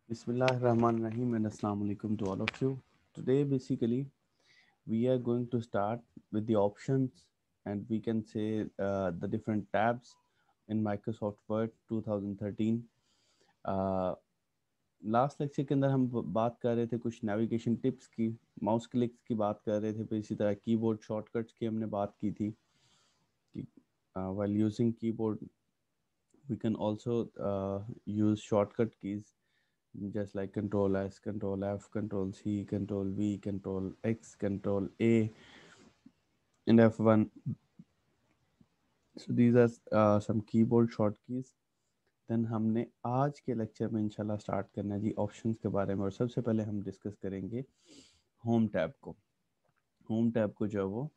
Bismillahirrahmanirrahim and Assalamu alaikum to all of you. Today, basically, we are going to start with the options and we can say the different tabs in Microsoft Word 2013. Uh, last lecture के अंदर हम बात कर रहे थे कुछ navigation tips की, mouse clicks की बात कर रहे थे, फिर इसी तरह कीबोर्ड शॉर्टकट्स की हमने बात की थी कि while using keyboard we can also use shortcut keys just like control S, control F, control C, control V, control X, control A, and F1. So these are some keyboard shortkeys. Then हमने आज के lecture में इंशाल्लाह start करना है जी options के बारे में, और सबसे पहले हम डिस्कस करेंगे होम टैब को। होम टैब को जो है वो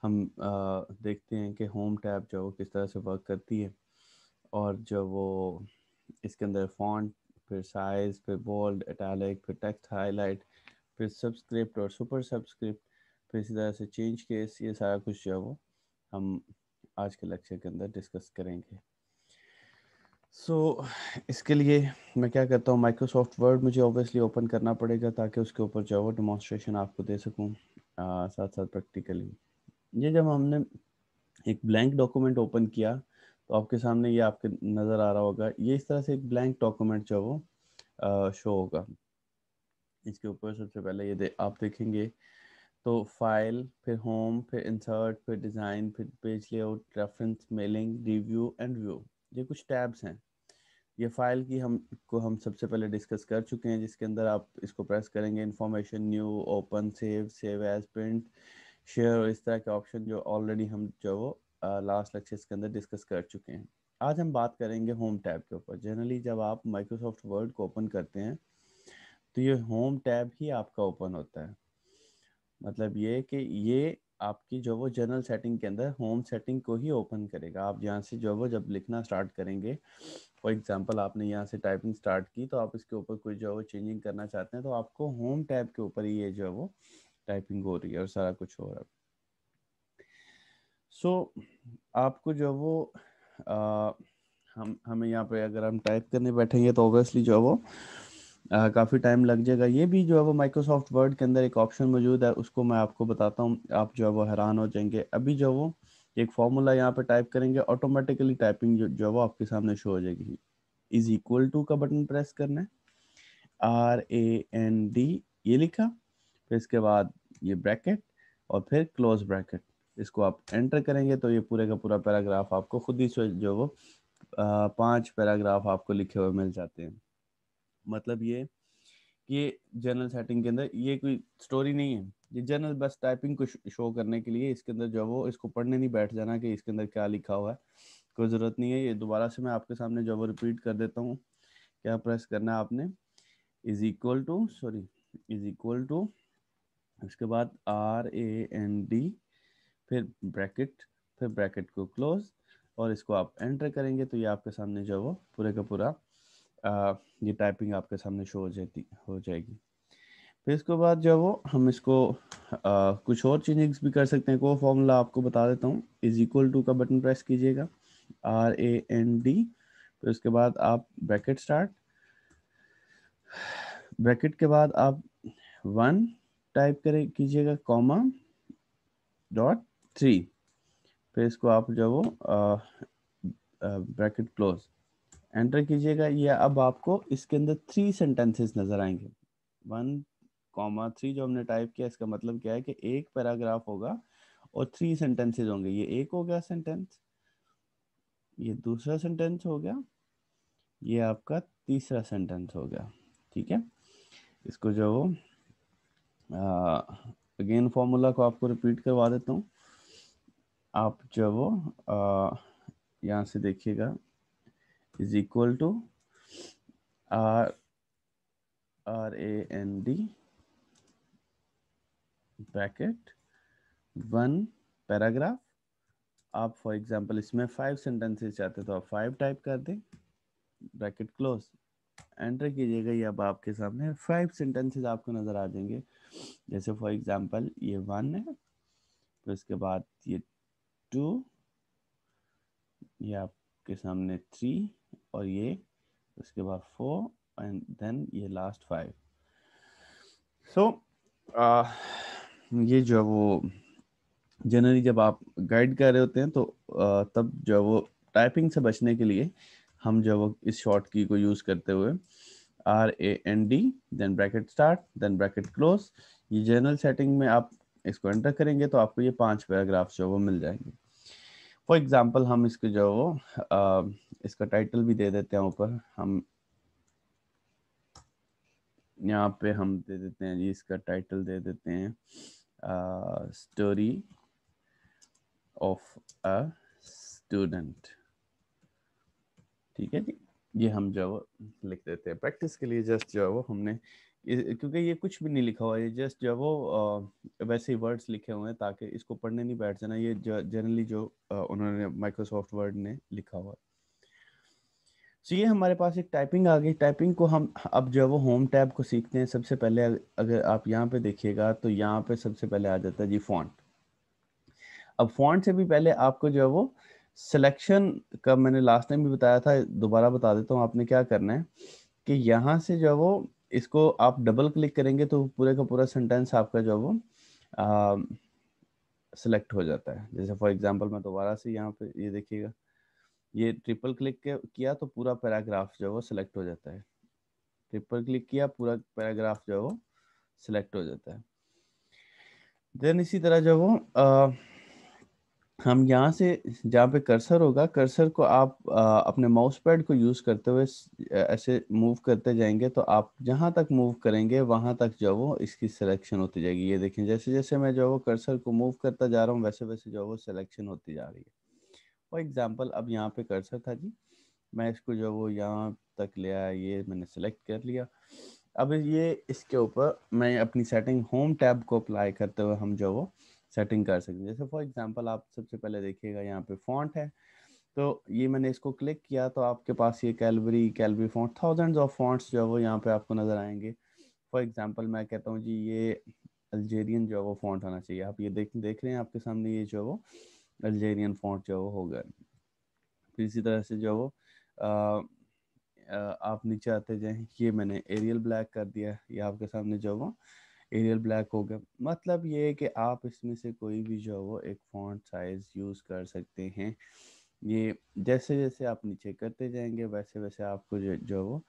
हम देखते हैं कि होम टैब जो है वो किस तरह से वर्क करती है, और जो वो इसके अंदर फॉन्ट, फिर साइज, फिर बोल्ड, इटैलिक, फिर टेक्स्ट हाईलाइट, फिर सबस्क्रिप्ट और सुपर सबस्क्रिप्ट, फिर इसी तरह से चेंज केस, ये सारा कुछ जो है वो हम आज के लेक्चर के अंदर डिस्कस करेंगे। इसके लिए मैं क्या करता हूँ, माइक्रोसॉफ्ट वर्ड मुझे ऑब्वियसली ओपन करना पड़ेगा ताकि उसके ऊपर जो है वो डेमोन्स्ट्रेशन आपको दे सकूँ साथ साथ प्रैक्टिकली। ये जब हमने एक ब्लैंक डॉक्यूमेंट ओपन किया तो आपके सामने ये आपके नज़र आ रहा होगा, ये इस तरह से एक ब्लैंक डॉक्यूमेंट जो है वो शो होगा। इसके ऊपर सबसे पहले आप देखेंगे तो फाइल, फिर होम, फिर इंसर्ट, फिर डिज़ाइन, फिर page layout, reference, mailing, review and view, ये कुछ टैब्स हैं। ये फाइल की हम सबसे पहले डिस्कस कर चुके हैं, जिसके अंदर आप इसको प्रेस करेंगे, information, new, open, save as, print, share और इस तरह के ऑप्शन जो ऑलरेडी हम जो वो लास्ट लेक्चर्स के अंदर डिस्कस कर चुके हैं। आज हम बात करेंगे होम टैब के ऊपर। जनरली जब आप माइक्रोसॉफ्ट वर्ड को ओपन करते हैं तो ये होम टैब ही आपका ओपन होता है। मतलब ये कि ये आपकी जो वो जनरल सेटिंग के अंदर होम सेटिंग को ही ओपन करेगा। आप यहाँ से जो वो जब लिखना स्टार्ट करेंगे, फॉर एग्जांपल आपने यहाँ से टाइपिंग स्टार्ट की तो आप इसके ऊपर कोई जो है वो चेंजिंग करना चाहते हैं तो आपको होम टैब के ऊपर ही ये जो है वो टाइपिंग हो रही है और सारा कुछ हो रहा है। आपको जो वो हमें यहाँ पे अगर हम टाइप करने बैठेंगे तो ऑब्वियसली जो है वो काफ़ी टाइम लग जाएगा। ये भी जो है वो माइक्रोसॉफ्ट वर्ड के अंदर एक ऑप्शन मौजूद है, उसको मैं आपको बताता हूँ, आप जो है वो हैरान हो जाएंगे। अभी जो वो एक फॉर्मूला यहाँ पे टाइप करेंगे, ऑटोमेटिकली टाइपिंग जो है वो आपके सामने शो हो जाएगी। इज इक्वल टू का बटन प्रेस करना है, RAND ये लिखा, फिर इसके बाद ये ब्रैकेट और फिर क्लोज ब्रैकेट, इसको आप एंटर करेंगे तो ये पूरे का पूरा पैराग्राफ आपको खुद ही से जो वो 5 पैराग्राफ आपको लिखे हुए मिल जाते हैं। मतलब ये जनरल सेटिंग के अंदर ये कोई स्टोरी नहीं है, ये जनरल बस टाइपिंग को शो करने के लिए। इसके अंदर जो वो इसको पढ़ने नहीं बैठ जाना कि इसके अंदर क्या लिखा हुआ है, कोई ज़रूरत नहीं है। ये दोबारा से मैं आपके सामने जो वो रिपीट कर देता हूँ। क्या प्रेस करना है आपने, इज इक्वल टू उसके बाद RAND, फिर ब्रैकेट, फिर ब्रैकेट को क्लोज और इसको आप एंटर करेंगे तो ये आपके सामने जो वो पूरे का पूरा ये टाइपिंग आपके सामने शो हो जाएगी। फिर इसके बाद जो वो हम इसको कुछ और चेंजेस भी कर सकते हैं। वो फॉर्मूला आपको बता देता हूँ, इज इक्वल टू का बटन प्रेस कीजिएगा, RAND, फिर उसके बाद आप ब्रैकेट स्टार्ट, ब्रैकेट के बाद आप 1 टाइप करें कीजिएगा, कॉमा डॉट 3, फिर इसको आप जो वो ब्रैकेट क्लोज एंटर कीजिएगा। ये अब आपको इसके अंदर 3 सेंटेंसेस नज़र आएंगे। 1,3 जो हमने टाइप किया, इसका मतलब क्या है कि एक पैराग्राफ होगा और 3 सेंटेंसेस होंगे। ये एक हो गया सेंटेंस, ये दूसरा सेंटेंस हो गया, ये आपका तीसरा सेंटेंस हो गया। ठीक है, इसको जो अगेन फॉर्मूला को आपको रिपीट करवा देता हूँ। आप जो वो यहाँ से देखिएगा, is equal to RAND bracket 1 paragraph. आप फॉर एग्जांपल इसमें 5 सेंटेंसेस चाहते तो आप 5 टाइप कर दें, ब्रैकेट क्लोज एंटर कीजिएगा। ये अब आपके सामने 5 सेंटेंसेस आपको नज़र आ जाएंगे। जैसे फॉर एग्जांपल ये 1 है, फिर उसके बाद ये 2, ये आपके सामने 3 और ये उसके बाद 4 एंड देन ये लास्ट 5। सो ये जो वो जनरली जब आप गाइड कर रहे होते हैं तो तब जो वो टाइपिंग से बचने के लिए हम जो वो इस शॉर्ट की को यूज़ करते हुए RAND then bracket start then bracket close, ये जनरल सेटिंग में आप इसको एंटर करेंगे तो आपको ये 5 पैराग्राफ जो वो मिल जाएंगे। फॉर एग्जांपल हम इसको जो वो इसका टाइटल भी दे देते हैं ऊपर, हम यहाँ पे हम दे देते हैं जी, इसका टाइटल दे देते हैं स्टोरी ऑफ अ स्टूडेंट। ठीक है जी, ये हम जो वो लिख देते हैं प्रैक्टिस के लिए। जस्ट जो है वो हमने क्योंकि ये कुछ भी नहीं लिखा हुआ है, ये जस्ट जो वो वैसे ही वर्ड्स लिखे हुए हैं ताकि इसको पढ़ने नहीं बैठ जाना, ये जनरली जो उन्होंने माइक्रोसॉफ्ट वर्ड ने लिखा हुआ है। सो ये हमारे पास एक टाइपिंग आ गई। टाइपिंग को हम अब जो वो होम टैब को सीखते हैं। सबसे पहले अगर आप यहाँ पे देखिएगा तो यहाँ पे सबसे पहले आ जाता है जी फॉन्ट। अब फॉन्ट से भी पहले आपको जो है वो सिलेक्शन का मैंने लास्ट टाइम भी बताया था, दोबारा बता देता हूँ आपने क्या करना है कि यहाँ से जो है वो इसको आप डबल क्लिक करेंगे तो पूरे का पूरा सेंटेंस आपका जो है वो सिलेक्ट हो जाता है। जैसे फॉर एग्जांपल मैं दोबारा से यहाँ पे ये देखिएगा, ये ट्रिपल क्लिक किया तो पूरा पैराग्राफ जो है वो सिलेक्ट हो जाता है। ट्रिपल क्लिक किया पूरा पैराग्राफ जो है वो सिलेक्ट हो जाता है। देन इसी तरह जो वो हम यहाँ से जहाँ पे कर्सर होगा, कर्सर को आप अपने माउस पैड को यूज़ करते हुए ऐसे मूव करते जाएंगे तो आप जहाँ तक मूव करेंगे वहाँ तक जो वो इसकी सिलेक्शन होती जाएगी। ये देखें जैसे जैसे मैं जो वो कर्सर को मूव करता जा रहा हूँ वैसे वैसे जो वो सिलेक्शन होती जा रही है। फॉर एग्जांपल अब यहाँ पे कर्सर था जी, मैं इसको जो वो यहाँ तक ले आया, ये मैंने सेलेक्ट कर लिया। अब ये इसके ऊपर मैं अपनी सेटिंग होम टैब को अप्लाई करते हुए हम जो वो सेटिंग कर सकते हैं। जैसे फॉर एग्जांपल आप सबसे पहले देखिएगा यहाँ पे फॉन्ट है, तो ये मैंने इसको क्लिक किया तो आपके पास ये कैलबरी फॉन्ट, थाउजेंड्स ऑफ फॉन्ट्स जो है वो यहाँ पे आपको नज़र आएंगे। फॉर एग्जांपल मैं कहता हूँ जी ये अल्जेरियन जो है वो फॉन्ट होना चाहिए। आप ये देख रहे हैं आपके सामने, ये जो है वो अल्जेरियन फॉन्ट जो है वो होगा। फिर इसी तरह से जो वो आप नीचे आते जाएं, ये मैंने एरियल ब्लैक कर दिया, ये आपके सामने जो वो एरियल ब्लैक हो गया। मतलब ये है कि आप इसमें से कोई भी जो वो एक फॉन्ट साइज यूज़ कर सकते हैं। ये जैसे जैसे आप नीचे करते जाएंगे वैसे वैसे आपको जो वो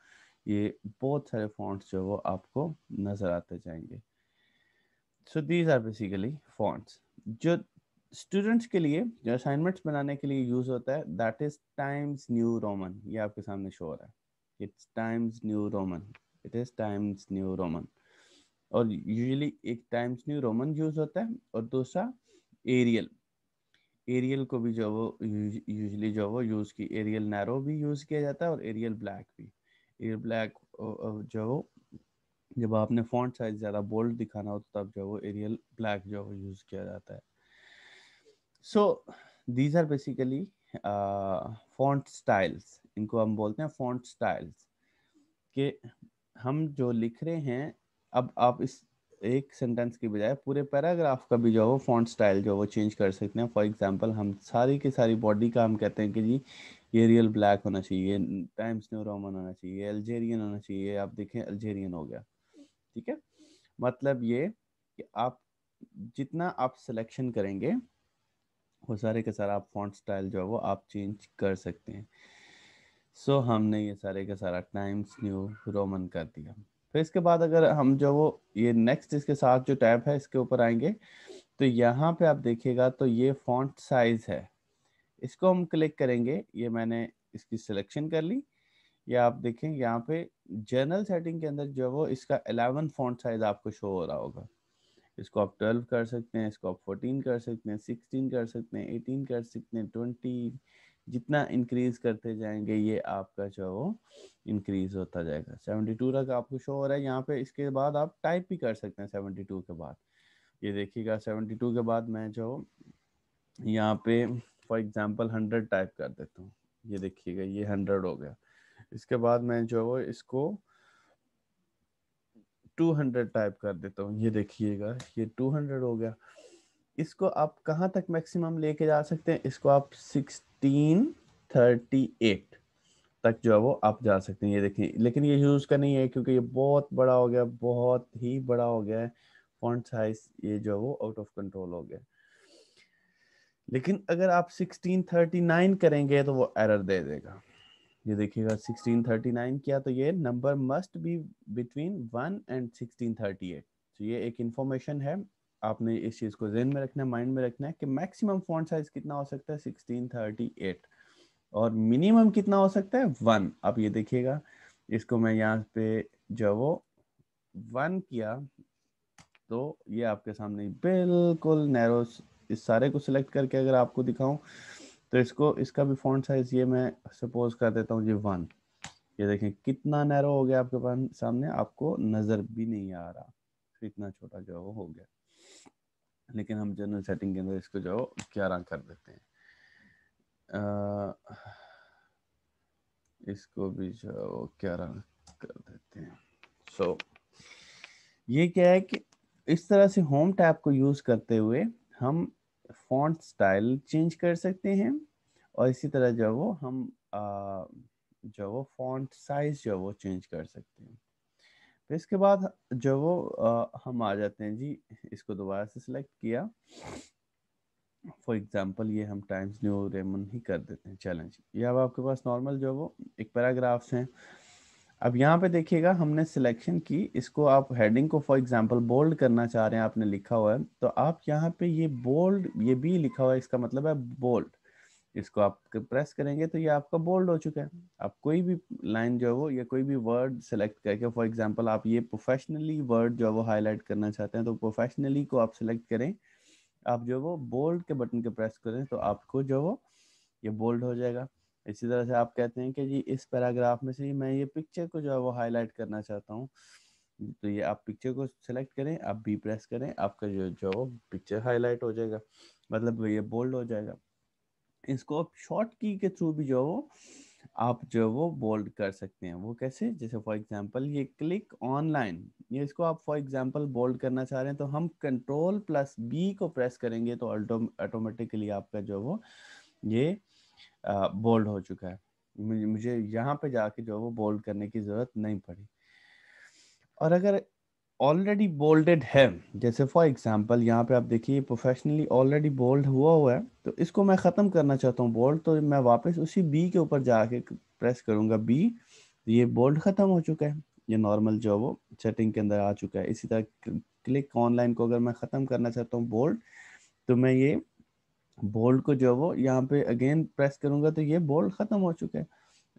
ये बहुत सारे फॉन्ट्स जो वो आपको नज़र आते जाएंगे। So these are basically fonts जो स्टूडेंट्स के लिए, जो असाइनमेंट्स बनाने के लिए यूज़ होता है, that is times new Roman. ये आपके सामने शो हो रहा है, it's times new Roman, it is times new Roman. और यूजुअली एक टाइम्स न्यू रोमन यूज़ होता है और दूसरा एरियल। एरियल को भी जो वो यूजुअली जो वो यूज़ की, एरियल नैरो भी यूज़ किया जाता है और एरियल ब्लैक भी। एरियल ब्लैक जो जब आपने फॉन्ट साइज ज़्यादा बोल्ड दिखाना हो तब जो वो एरियल ब्लैक जो वो यूज़ किया जाता है। So these are basically font styles, इनको हम बोलते हैं फॉन्ट स्टाइल्स कि हम जो लिख रहे हैं, अब आप इस एक सेंटेंस की बजाय पूरे पैराग्राफ का भी जो वो फॉन्ट स्टाइल जो वो चेंज कर सकते हैं। फॉर एग्जांपल हम सारी की सारी बॉडी का हम कहते हैं कि जी ये रियल ब्लैक होना चाहिए, टाइम्स न्यू रोमन होना चाहिए, अल्जेरियन होना चाहिए। आप देखें अल्जेरियन हो गया, ठीक है। मतलब ये कि आप जितना आप सिलेक्शन करेंगे वो सारे के सारा आप फॉन्ट स्टाइल जो है वो आप चेंज कर सकते हैं। सो हमने ये सारे का सारा टाइम्स न्यू रोमन कर दिया। फिर इसके बाद अगर हम जो वो ये नेक्स्ट इसके साथ जो टैब है इसके ऊपर आएंगे तो यहाँ पे आप देखिएगा तो ये फॉन्ट साइज है, इसको हम क्लिक करेंगे। ये मैंने इसकी सिलेक्शन कर ली। या आप देखें यहाँ पे जनरल सेटिंग के अंदर जो वो इसका 11 फॉन्ट साइज आपको शो हो रहा होगा। इसको आप 12 कर सकते हैं, इसको आप 14 कर सकते हैं, 16 कर सकते हैं, 18 कर सकते हैं, 20। जितना इंक्रीज करते जाएंगे ये आपका जो वो इंक्रीज होता जाएगा। 72 तक आपको शो हो रहा है यहाँ पे। इसके बाद आप टाइप भी कर सकते हैं 72 के बाद। ये देखिएगा 72 के बाद मैं जो यहाँ पे फॉर एग्जांपल 100 टाइप कर देता हूँ। ये देखिएगा ये 100 हो गया। इसके बाद मैं जो इसको 200 टाइप कर देता हूँ। ये देखिएगा ये 200 हो गया। इसको आप कहाँ तक मैक्सिमम लेके जा सकते हैं, इसको आप 1638 तक जो है वो आप जा सकते हैं। ये देखें, लेकिन ये यूज़ का नहीं है क्योंकि ये बहुत बड़ा हो गया, बहुत ही बड़ा हो गया है फॉन्ट साइज, ये जो है वो आउट ऑफ कंट्रोल हो गया। लेकिन अगर आप 1639 करेंगे तो वो एरर दे देगा। ये देखिएगा 1639 किया तो ये number must be between 1 and 1638। तो ये एक इंफॉर्मेशन है, आपने इस चीज़ को ज़हन में रखना है, माइंड में रखना है कि मैक्सिमम फॉन्ट साइज कितना हो सकता है 1638 और मिनिमम कितना हो सकता है 1। अब ये देखिएगा, इसको मैं यहाँ पे जो वो 1 किया तो ये आपके सामने बिल्कुल नैरो, इस सारे को सिलेक्ट करके अगर आपको दिखाऊं तो इसको, इसका भी फॉन्ट साइज ये मैं सपोज कर देता हूँ जी 1। ये देखें कितना नैरो हो गया आपके पास सामने, आपको नजर भी नहीं आ रहा, तो इतना छोटा जो है वो हो गया। लेकिन हम जनरल सेटिंग के अंदर इसको जो 11 कर देते हैं, इसको भी जो 11 कर देते हैं। सो ये क्या है कि इस तरह से होम टैब को यूज करते हुए हम फॉन्ट स्टाइल चेंज कर सकते हैं और इसी तरह जो वो हम जो वो फॉन्ट साइज जो वो चेंज कर सकते हैं। फिर इसके बाद जो वो हम आ जाते हैं जी, इसको दोबारा से सिलेक्ट किया, फॉर एग्जांपल ये हम टाइम्स न्यू रोमन ही कर देते हैं चैलेंज। ये अब आपके पास नॉर्मल जो वो एक पैराग्राफ्स हैं। अब यहाँ पे देखिएगा हमने सिलेक्शन की, इसको आप हेडिंग को फॉर एग्जांपल बोल्ड करना चाह रहे हैं, आपने लिखा हुआ है तो आप यहाँ पे ये बोल्ड, ये भी लिखा हुआ है, इसका मतलब है बोल्ड। इसको आप प्रेस करेंगे तो ये आपका बोल्ड हो चुका है। आप कोई भी लाइन जो है वो या कोई भी वर्ड सेलेक्ट करके, फॉर एग्जांपल आप ये प्रोफेशनली वर्ड जो है वो हाईलाइट करना चाहते हैं तो प्रोफेशनली को आप सिलेक्ट करें, आप जो वो बोल्ड के बटन के प्रेस करें तो आपको जो वो ये बोल्ड हो जाएगा। इसी तरह से आप कहते हैं कि जी इस पैराग्राफ में से मैं ये पिक्चर को जो है वो हाईलाइट करना चाहता हूँ, तो ये आप पिक्चर को सिलेक्ट करें, आप बी प्रेस करें, आपका जो जो पिक्चर हाईलाइट हो जाएगा, मतलब ये बोल्ड हो जाएगा। इसको आप शॉर्ट की के थ्रू भी जो वो आप जो वो बोल्ड कर सकते हैं। वो कैसे, जैसे फॉर एग्जांपल ये क्लिक ऑनलाइन, ये इसको आप फॉर एग्जांपल बोल्ड करना चाह रहे हैं तो हम कंट्रोल प्लस बी को प्रेस करेंगे तो ऑटोमेटिकली आपका जो वो ये बोल्ड हो चुका है। मुझे यहाँ पे जाके जो वो बोल्ड करने की ज़रूरत नहीं पड़ी। और अगर ऑलरेडी बोल्डेड है, जैसे फॉर एग्जांपल यहाँ पे आप देखिए प्रोफेशनली ऑलरेडी बोल्ड हुआ है, तो इसको मैं ख़त्म करना चाहता हूँ बोल्ड, तो मैं वापस उसी बी के ऊपर जाके प्रेस करूँगा बी, ये बोल्ड ख़त्म हो चुका है, ये नॉर्मल जो वो सेटिंग के अंदर आ चुका है। इसी तरह क्लिक ऑनलाइन को अगर मैं ख़त्म करना चाहता हूँ बोल्ड, तो मैं ये बोल्ड को जो वो यहाँ पे अगेन प्रेस करूंगा तो ये बोल्ड खत्म हो चुका है।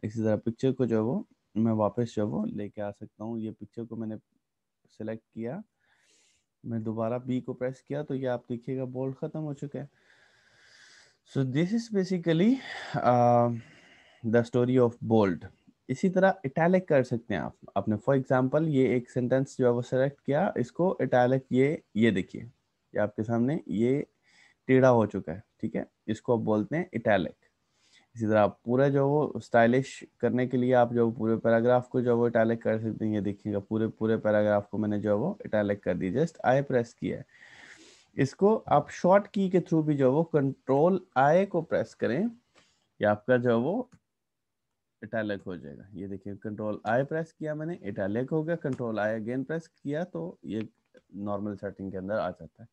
इसी तरह पिक्चर को जो वो मैं वापस जो वो लेके आ सकता हूँ, ये पिक्चर को मैंने सेलेक्ट किया, मैं दोबारा बी को प्रेस किया तो ये आप देखिएगा बोल्ड खत्म हो चुका है। So this is basically the story of bold. इसी तरह इटैलिक कर सकते हैं आप। आपने फॉर एग्जांपल ये एक सेंटेंस जो है वो सेलेक्ट किया, इसको इटैलिक, ये देखिए ये आपके सामने ये टेढ़ा हो चुका है, ठीक है, इसको आप बोलते हैं इटैलिक। इसी तरह आप पूरा जो वो स्टाइलिश करने के लिए आप जो पूरे पैराग्राफ को जो वो इटैलिक कर सकते हैं। ये देखिएगा पूरे पूरे पैराग्राफ को मैंने जो वो इटैलिक कर दी, जस्ट आई प्रेस किया है। इसको आप शॉर्ट की के थ्रू भी जो वो कंट्रोल आई को प्रेस करें, या आपका जो वो इटैलिक हो जाएगा। ये देखिए कंट्रोल आई प्रेस किया मैंने, इटैलिक हो गया, कंट्रोल आई अगेन प्रेस किया तो ये नॉर्मल सेटिंग के अंदर आ जाता है।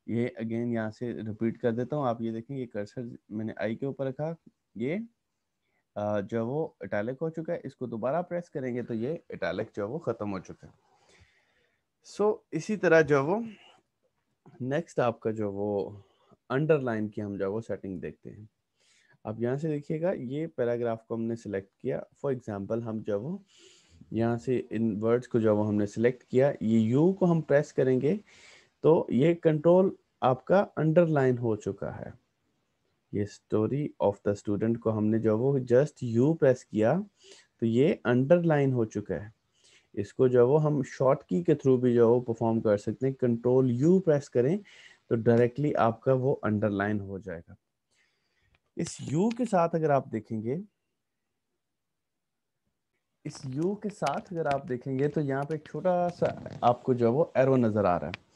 ये अगेन यहाँ से रिपीट कर देता हूँ, आप ये देखें ये कर्सर मैंने आई के ऊपर रखा, ये जो वो इटैलिक हो चुका है, इसको दोबारा प्रेस करेंगे तो ये इटैलिक जो वो खत्म हो चुका है। सो इसी तरह जो वो नेक्स्ट आपका जो वो अंडरलाइन की हम जो वो सेटिंग देखते हैं। अब यहाँ से देखिएगा ये पैराग्राफ को हमने सेलेक्ट किया, फॉर एग्जांपल हम जो वो यहाँ से इन वर्ड्स को जो वो हमने सेलेक्ट किया, ये यू को हम प्रेस करेंगे तो ये कंट्रोल आपका अंडरलाइन हो चुका है। ये स्टोरी ऑफ द स्टूडेंट को हमने जो वो जस्ट यू प्रेस किया तो ये अंडरलाइन हो चुका है। इसको जो वो हम शॉर्ट की के थ्रू भी जो वो परफॉर्म कर सकते हैं, कंट्रोल यू प्रेस करें तो डायरेक्टली आपका वो अंडरलाइन हो जाएगा। इस यू के साथ अगर आप देखेंगे, इस यू के साथ अगर आप देखेंगे तो यहाँ पे एक छोटा सा आपको जो वो एरो नजर आ रहा है।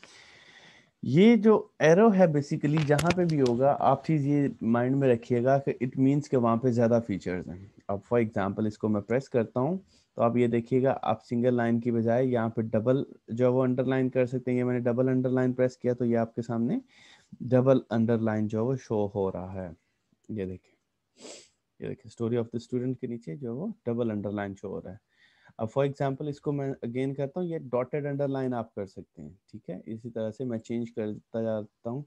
ये जो एरो है बेसिकली जहाँ पे भी होगा आप चीज़ ये माइंड में रखिएगा कि इट मीन्स कि वहाँ पे ज़्यादा फीचर्स हैं। अब फॉर एग्जांपल इसको मैं प्रेस करता हूँ तो आप ये देखिएगा, आप सिंगल लाइन की बजाय यहाँ पे डबल जो है वो अंडरलाइन कर सकते हैं। ये मैंने डबल अंडरलाइन प्रेस किया तो ये आपके सामने डबल अंडरलाइन जो है वो शो हो रहा है। ये देखिए, ये देखिए स्टोरी ऑफ द स्टूडेंट के नीचे जो है वो डबल अंडरलाइन शो हो रहा है। अब फॉर एग्जांपल इसको मैं अगेन करता हूँ, ये डॉटेड अंडरलाइन आप कर सकते हैं, ठीक है। इसी तरह से मैं चेंज करता जाता हूँ।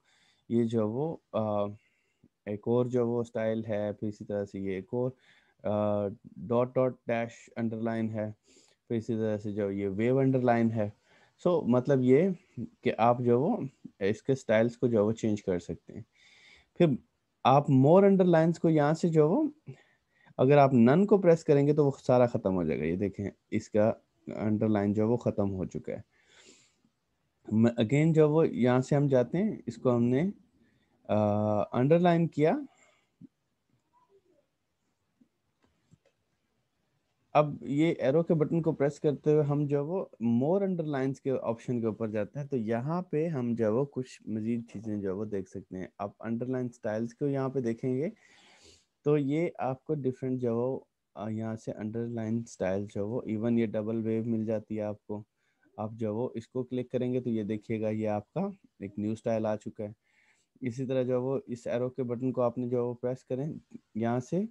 ये जो वो एक और जो वो स्टाइल है, फिर इसी तरह से ये एक और डॉट डॉट डैश अंडरलाइन है, फिर इसी तरह से जो ये वेव अंडरलाइन है। सो मतलब ये कि आप जो वो इसके स्टाइल्स को जो वो चेंज कर सकते हैं। फिर आप मोर अंडरलाइंस को यहाँ से जो वो अगर आप नन को प्रेस करेंगे तो वो सारा खत्म हो जाएगा। ये देखें, इसका अंडरलाइन जो वो खत्म हो चुका है। अगेन जो वो यहाँ से हम जाते हैं, इसको हमने अंडरलाइन किया। अब ये एरो के बटन को प्रेस करते हुए हम जो वो मोर अंडरलाइंस के ऑप्शन के ऊपर जाते हैं, तो यहाँ पे हम जो वो कुछ मजीद चीज़ें जो वो देख सकते हैं। आप अंडरलाइन स्टाइल्स को यहाँ पे देखेंगे तो ये आपको डिफरेंट जो वो यहाँ से अंडरलाइन स्टाइल जो वो इवन ये डबल वेव मिल जाती है आपको। आप जो वो इसको क्लिक करेंगे तो ये देखिएगा ये आपका एक न्यू स्टाइल आ चुका है। इसी तरह जो वो इस एरो के बटन को आपने जो वो प्रेस करें, यहाँ से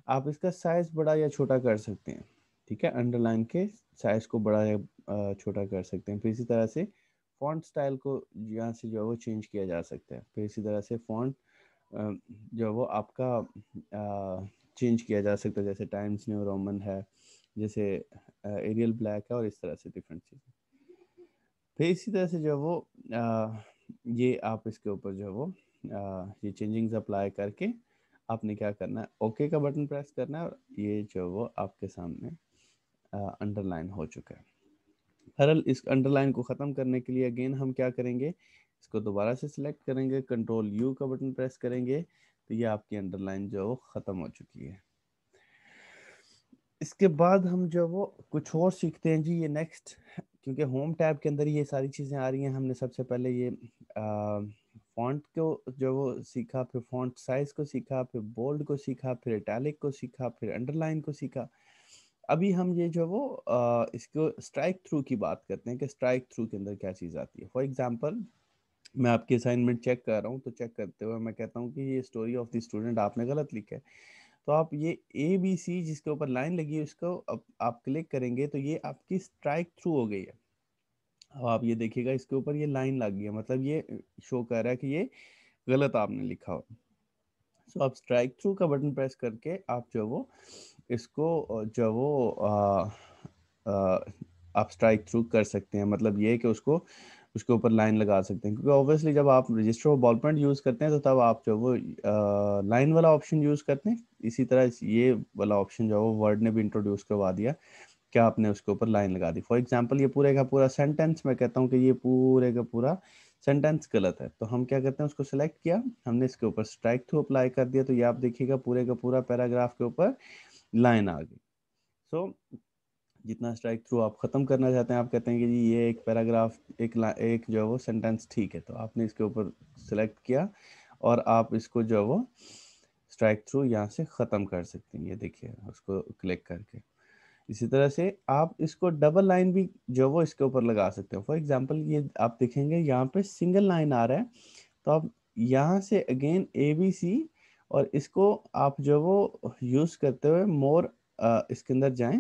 आप इसका साइज बड़ा या छोटा कर सकते हैं, ठीक है। अंडरलाइन के साइज को बड़ा या छोटा कर सकते हैं। फिर इसी तरह से फॉन्ट स्टाइल को यहाँ से जो है वो चेंज किया जा सकता है। फिर इसी तरह से फॉन्ट जो वो आपका चेंज किया जा सकता है, जैसे टाइम्स न्यू रोमन है, जैसे एरियल ब्लैक है, और इस तरह से डिफरेंट चीज़ें। फिर इसी तरह से जो वो ये आप इसके ऊपर जो वो ये चेंजिंग्स अप्लाई करके आपने क्या करना है, ओके का बटन प्रेस करना है, और ये जो वो आपके सामने अंडरलाइन हो चुका है। हरल इस अंडरलाइन को ख़त्म करने के लिए अगेन हम क्या करेंगे, इसको दोबारा से सिलेक्ट करेंगे, कंट्रोल यू का बटन प्रेस करेंगे, तो ये आपकी अंडरलाइन जो वो ख़त्म हो चुकी है। इसके बाद हम जो वो कुछ और सीखते हैं जी, ये नेक्स्ट, क्योंकि होम टैब के अंदर ये सारी चीज़ें आ रही हैं। हमने सबसे पहले ये फॉन्ट को जो वो सीखा, फिर फॉन्ट साइज को सीखा, फिर बोल्ड को सीखा, फिर इटैलिक को सीखा, फिर अंडरलाइन को सीखा। अभी हम ये जो वो इसको स्ट्राइक थ्रू की बात करते हैं कि स्ट्राइक थ्रू के अंदर क्या चीज़ आती है। फॉर एग्जांपल मैं आपकी असाइनमेंट चेक कर रहा हूँ, तो चेक करते हुए मैं कहता हूँ कि ये स्टोरी ऑफ द स्टूडेंट आपने गलत लिखा है। तो आप ये ए बी सी जिसके ऊपर लाइन लगी है उसको अब आप क्लिक करेंगे तो ये आपकी स्ट्राइक थ्रू हो गई है। अब आप ये देखिएगा इसके ऊपर ये लाइन लग गई है, मतलब ये शो कर रहा है कि ये गलत आपने लिखा हो। सो आप स्ट्राइक थ्रू का बटन प्रेस करके आप जो वो इसको जो वो आ, आप स्ट्राइक थ्रू कर सकते हैं। मतलब ये है कि उसको उसके ऊपर लाइन लगा सकते हैं, क्योंकि ऑब्वियसली जब आप रजिस्टर और बॉल पॉइंट यूज़ करते हैं तो तब आप जो वो लाइन वाला ऑप्शन यूज़ करते हैं। इसी तरह ये वाला ऑप्शन जो है वो वर्ड ने भी इंट्रोड्यूस करवा दिया, क्या आपने उसके ऊपर लाइन लगा दी। फॉर एग्जांपल ये पूरे का पूरा सेंटेंस, मैं कहता हूँ कि ये पूरे का पूरा सेंटेंस गलत है, तो हम क्या करते हैं उसको सिलेक्ट किया, हमने इसके ऊपर स्ट्राइक थ्रू अप्लाई कर दिया, तो ये आप देखिएगा पूरे का पूरा पैराग्राफ के ऊपर लाइन आ गई। सो जितना स्ट्राइक थ्रू आप ख़त्म करना चाहते हैं, आप कहते हैं कि जी ये एक पैराग्राफ एक जो है वो सेंटेंस ठीक है, तो आपने इसके ऊपर सेलेक्ट किया और आप इसको जो है वो स्ट्राइक थ्रू यहाँ से ख़त्म कर सकते हैं। ये देखिए उसको क्लिक करके। इसी तरह से आप इसको डबल लाइन भी जो वो इसके ऊपर लगा सकते हो। फॉर एग्जांपल ये आप देखेंगे यहाँ पे सिंगल लाइन आ रहा है, तो आप यहाँ से अगेन ए बी सी और इसको आप जो वो यूज़ करते हुए मोर इसके अंदर जाएं,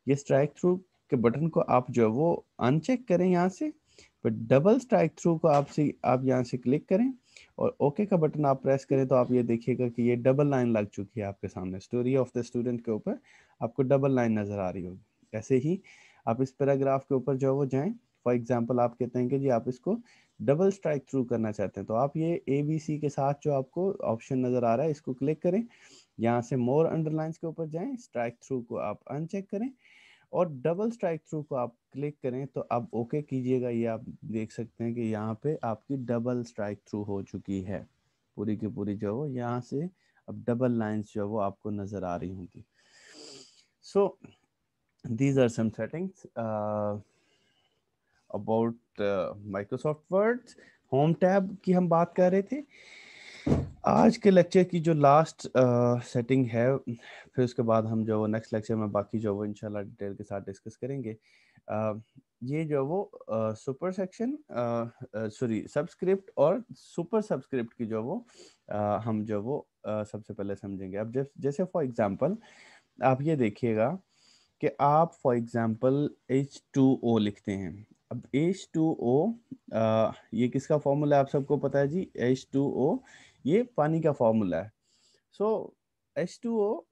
ये स्ट्राइक थ्रू के बटन को आप जो वो अनचेक करें यहाँ से, पर डबल स्ट्राइक थ्रू को आप यहाँ से क्लिक करें और ओके का बटन आप प्रेस करें, तो आप ये देखिएगा कि ये डबल लाइन लग चुकी है आपके सामने। स्टोरी ऑफ द स्टूडेंट के ऊपर आपको डबल लाइन नज़र आ रही होगी। ऐसे ही आप इस पैराग्राफ के ऊपर जो वो जाएं, फॉर एग्जांपल आप कहते हैं कि जी आप इसको डबल स्ट्राइक थ्रू करना चाहते हैं, तो आप ये ए बी सी के साथ जो आपको ऑप्शन नज़र आ रहा है इसको क्लिक करें, यहाँ से मोर अंडरलाइंस के ऊपर जाएं, स्ट्राइक थ्रू को आप अनचेक करें और डबल स्ट्राइक थ्रू को आप क्लिक करें, तो आप ओके कीजिएगा। ये आप देख सकते हैं कि यहाँ पे आपकी डबल स्ट्राइक थ्रू हो चुकी है। पूरी की पूरी जो वो यहाँ से अब डबल लाइंस जो वो आपको नज़र आ रही होंगी। सो these are some settings about Microsoft Word. Home tab की हम बात कर रहे थे। आज के लेक्चर की जो लास्ट सेटिंग है, फिर उसके बाद हम जो नेक्स्ट लेक्चर में बाकी जो वो इंशाल्लाह डिटेल के साथ डिस्कस करेंगे। ये जो वो सुपर सेक्शन, सॉरी सबस्क्रिप्ट और सुपर सबस्क्रिप्ट की जो वो हम जो वो सबसे पहले समझेंगे। अब जैसे फॉर एग्जांपल आप ये देखिएगा कि आप फॉर एग्जांपल H2O लिखते हैं। अब H2O ये किसका फॉर्मूला है आप सबको पता है जी। H2O ये पानी का फॉर्मूला है। सो H2O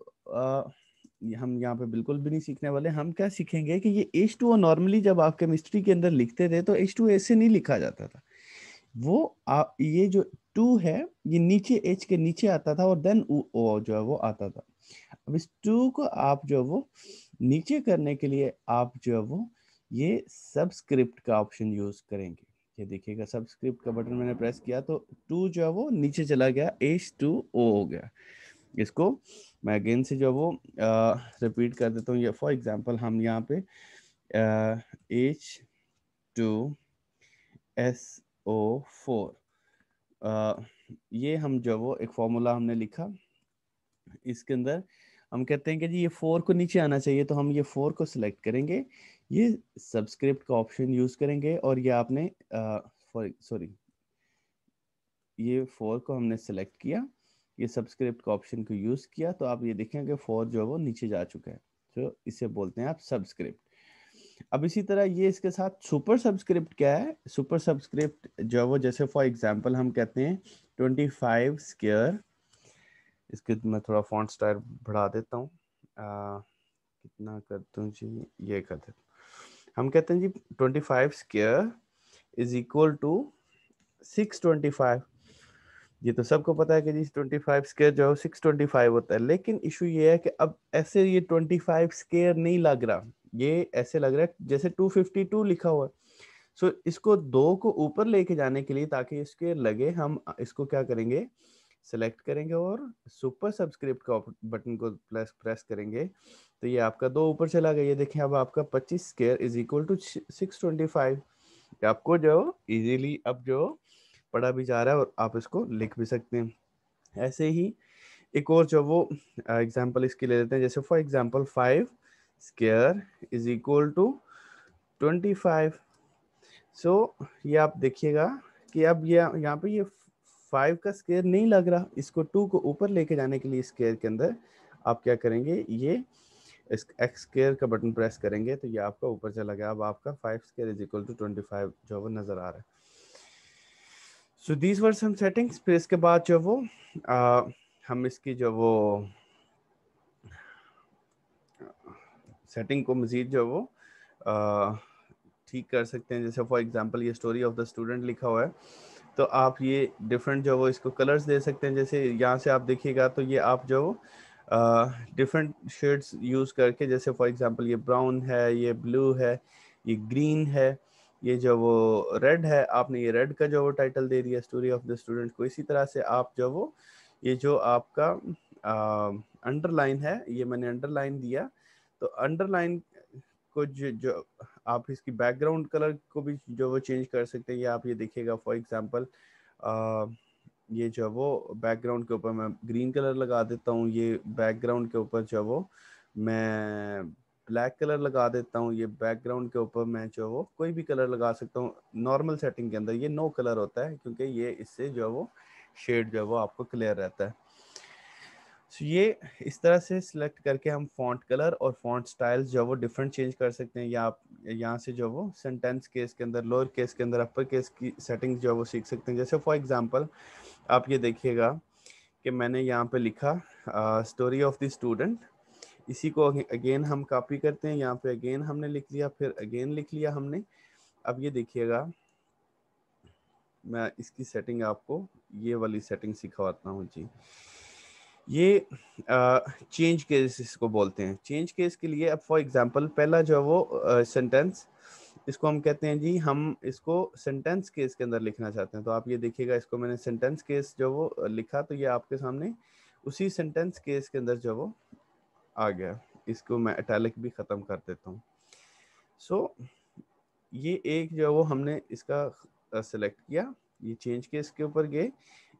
हम यहाँ पे बिल्कुल भी नहीं सीखने वाले। हम क्या सीखेंगे कि ये H2O नॉर्मली जब आप केमिस्ट्री के अंदर लिखते थे तो H2O ऐसे नहीं लिखा जाता था। वो ये जो 2 है ये नीचे H के नीचे आता था और देन O जो है वो आता था। अब इस 2 को आप जो है वो नीचे करने के लिए आप जो है वो ये सबस्क्रिप्ट का ऑप्शन यूज करेंगे। ये देखिएगा सबस्क्रिप्ट का बटन मैंने प्रेस किया तो 2 जो है वो नीचे चला गया, H2O हो गया। इसको मैं अगेन से जो वो रिपीट कर देता हूँ। ये फॉर एग्जांपल हम यहाँ पे H2SO4 ये हम जो वो एक फॉर्मूला हमने लिखा। इसके अंदर हम कहते हैं कि जी ये 4 को नीचे आना चाहिए, तो हम ये 4 को सिलेक्ट करेंगे, ये सबस्क्रिप्ट का ऑप्शन यूज करेंगे और ये आपने सॉरी ये 4 को हमने सेलेक्ट किया, ये सबस्क्रिप्ट का ऑप्शन को यूज किया, तो आप ये देखेंगे 4 जो है वो नीचे जा चुका है। तो इसे बोलते हैं आप सबस्क्रिप्ट। अब इसी तरह ये इसके साथ सुपर सबस्क्रिप्ट क्या है। सुपर सबस्क्रिप्ट जो है वो जैसे फॉर एग्जांपल हम कहते हैं 25 स्क्वायर। इसके मैं थोड़ा फॉन्ट स्टाइल बढ़ा देता हूँ, कितना करता हूँ जी, ये कर देता हूँ। हम कहते हैं जी 25 स्क्वायर इज इक्वल टू 625। ये तो सबको पता है कि जी 25 स्क्वायर जो है 625 होता है, लेकिन इशू ये है कि अब ऐसे ये 25 स्क्वायर नहीं लग रहा, ये ऐसे लग रहा है जैसे 252 लिखा हुआ है। सो इसको 2 को ऊपर लेके जाने के लिए ताकि इसके लगे, हम इसको क्या करेंगे, सेलेक्ट करेंगे और सुपर सबस्क्रिप्ट का बटन को प्रेस करेंगे, तो ये आपका 2 ऊपर चला गया। ये देखें अब आपका 25 स्क्वायर इज इक्वल टू 625। आपको जो इजीली अब जो पढ़ा भी जा रहा है और आप इसको लिख भी सकते हैं। ऐसे ही एक और जो वो एग्जांपल इसके ले लेते हैं, जैसे for example 5 square is equal to 25। सो ये आप देखिएगा कि अब ये यहाँ पे ये 5 का स्क्वायर नहीं लग रहा, इसको 2 को ऊपर लेके जाने के लिए स्क्वायर के अंदर आप क्या करेंगे, ये इस एक्स स्क्वायर का बटन प्रेस करेंगे तो ये आपका ऊपर चला गया। अब आपका 5 स्क्वायर इज इक्वल टू 25 जो वो नजर आ रहा है। So these were some settings. फिर इसके बाद जो वो हम इसकी जो वो सेटिंग को मजीद जो वो ठीक कर सकते हैं। जैसे फॉर एग्जांपल ये स्टोरी ऑफ द स्टूडेंट लिखा हुआ है, तो आप ये डिफरेंट जो वो इसको कलर्स दे सकते हैं। जैसे यहाँ से आप देखिएगा तो ये आप जो डिफरेंट शेड्स यूज करके, जैसे फॉर एग्जांपल ये ब्राउन है, ये ब्लू है, ये ग्रीन है, ये जो वो रेड है, आपने ये रेड का जो वो टाइटल दे दिया स्टोरी ऑफ द स्टूडेंट को। इसी तरह से आप जो वो ये जो आपका अंडरलाइन है, ये मैंने अंडरलाइन दिया, तो अंडरलाइन को जो आप इसकी बैकग्राउंड कलर को भी जो वो चेंज कर सकते हैं। ये आप ये देखिएगा फॉर एग्जांपल ये जो वो बैकग्राउंड के ऊपर मैं ग्रीन कलर लगा देता हूँ, ये बैकग्राउंड के ऊपर जो वो मैं ब्लैक कलर लगा देता हूँ, ये बैकग्राउंड के ऊपर मैं जो वो कोई भी कलर लगा सकता हूँ। नॉर्मल सेटिंग के अंदर ये नो कलर होता है क्योंकि ये इससे जो वो शेड जो वो आपको क्लियर रहता है। So, ये इस तरह से सिलेक्ट करके हम फॉन्ट कलर और फॉन्ट स्टाइल्स जो वो डिफरेंट चेंज कर सकते हैं। या आप यहाँ से जो वो सेंटेंस केस के अंदर, लोअर केस के अंदर, अपर केस की सेटिंग्स जो वो सीख सकते हैं। जैसे फॉर एग्जांपल आप ये देखिएगा कि मैंने यहाँ पे लिखा स्टोरी ऑफ द स्टूडेंट, इसी को अगेन हम कॉपी करते हैं, यहाँ पे अगेन हमने लिख लिया, फिर अगेन लिख लिया हमने। अब ये देखिएगा मैं इसकी सेटिंग आपको ये वाली सेटिंग सिखाता हूँ जी। ये चेंज केस इसको बोलते हैं। चेंज केस के लिए अब फॉर एग्जांपल पहला जो वो सेंटेंस, इसको हम कहते हैं जी, हम इसको सेंटेंस केस के अंदर लिखना चाहते हैं। तो आप ये देखिएगा, इसको मैंने सेंटेंस केस जो वो लिखा, तो ये आपके सामने उसी सेंटेंस केस के अंदर जो वो आ गया। इसको मैं इटैलिक भी ख़त्म कर देता हूँ। सो ये एक जो वो हमने इसका सेलेक्ट किया, ये चेंज केस के ऊपर गए,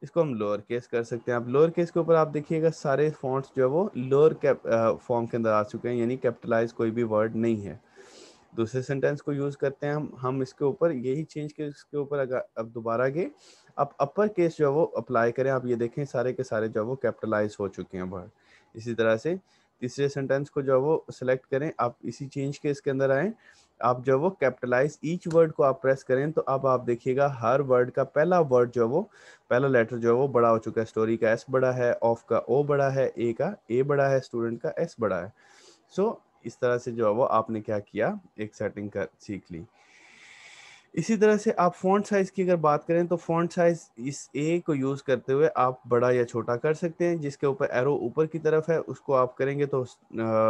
इसको हम लोअर केस कर सकते हैं। अब लोअर केस के ऊपर आप देखिएगा सारे फॉन्ट्स जो है वो लोअर कैप फॉर्म के अंदर आ चुके हैं, यानी कैपिटलाइज कोई भी वर्ड नहीं है। दूसरे सेंटेंस को यूज करते हैं हम इसके ऊपर यही चेंज केस के ऊपर अगर अब दोबारा गए, अब अपर केस जो है वो अप्लाई करें, आप ये देखें सारे के सारे जो है वो कैपिटलाइज हो चुके हैं वर्ड। इसी तरह से तीसरे सेंटेंस को जो है वो सिलेक्ट करें, आप इसी चेंज केस के अंदर आए, आप जो वो कैपिटलाइज ईच वर्ड को आप प्रेस करें तो अब आप देखिएगा हर वर्ड का पहला वर्ड जो है वो पहला लेटर जो है वो बड़ा हो चुका है। स्टोरी का एस बड़ा है, ऑफ का ओ बड़ा है, ए का ए बड़ा है, स्टूडेंट का एस बड़ा है। सो इस तरह से जो है वो आपने क्या किया, एक सेटिंग कर सीख ली। इसी तरह से आप फॉन्ट साइज की अगर बात करें तो फॉन्ट साइज इस ए को यूज करते हुए आप बड़ा या छोटा कर सकते हैं। जिसके ऊपर एरो ऊपर की तरफ है उसको आप करेंगे तो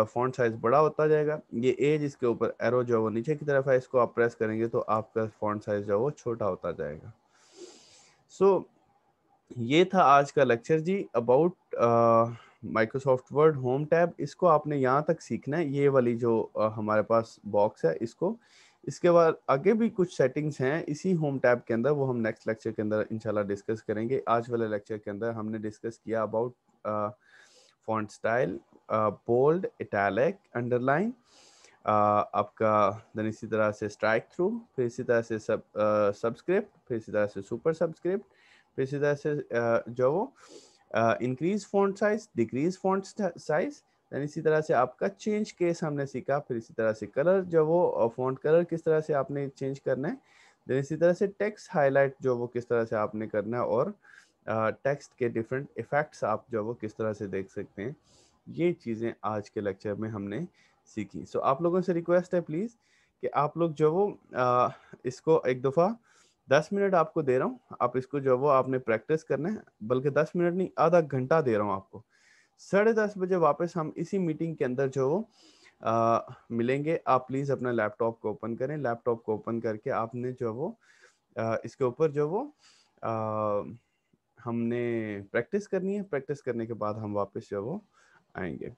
फॉन्ट साइज बड़ा होता जाएगा। ये ए जिसके ऊपर एरो जो है वो नीचे की तरफ है, इसको आप प्रेस करेंगे तो आपका फॉन्ट साइज जो है वो छोटा होता जाएगा। सो ये था आज का लेक्चर जी about Microsoft Word home tab. इसको आपने यहाँ तक सीखना है, ये वाली जो हमारे पास बॉक्स है इसको। इसके बाद आगे भी कुछ सेटिंग्स हैं इसी होम टैब के अंदर, वो हम नेक्स्ट लेक्चर के अंदर इंशाल्लाह डिस्कस करेंगे। आज वाले लेक्चर के अंदर हमने डिस्कस किया about font style, bold, italic, underline, आपका देन इसी तरह से स्ट्राइक थ्रू, फिर इसी तरह से सब्सक्रिप्ट, फिर इसी तरह से सुपर सब्सक्रिप्ट, फिर इसी तरह से जो वो increase font size, decrease font size, then इसी तरह से आपका चेंज केस हमने सीखा। फिर इसी तरह से कलर जो वो फॉन्ट कलर किस तरह से आपने चेंज करना है, देन इसी तरह से टेक्स्ट हाईलाइट जो वो किस तरह से आपने करना है, और टेक्स्ट के डिफरेंट इफेक्ट्स आप जो वो किस तरह से देख सकते हैं। ये चीज़ें आज के लेक्चर में हमने सीखी। सो आप लोगों से रिक्वेस्ट है प्लीज़ कि आप लोग जो वो इसको एक दफ़ा 10 मिनट आपको दे रहा हूँ, आप इसको जो वो आपने प्रैक्टिस करना है, बल्कि 10 मिनट नहीं आधा घंटा दे रहा हूँ आपको। 10:30 बजे वापस हम इसी मीटिंग के अंदर जो वो मिलेंगे। आप प्लीज़ अपना लैपटॉप को ओपन करें, लैपटॉप को ओपन करके आपने जो वो इसके ऊपर जो वो हमने प्रैक्टिस करनी है। प्रैक्टिस करने के बाद हम वापस जो वो आएंगे।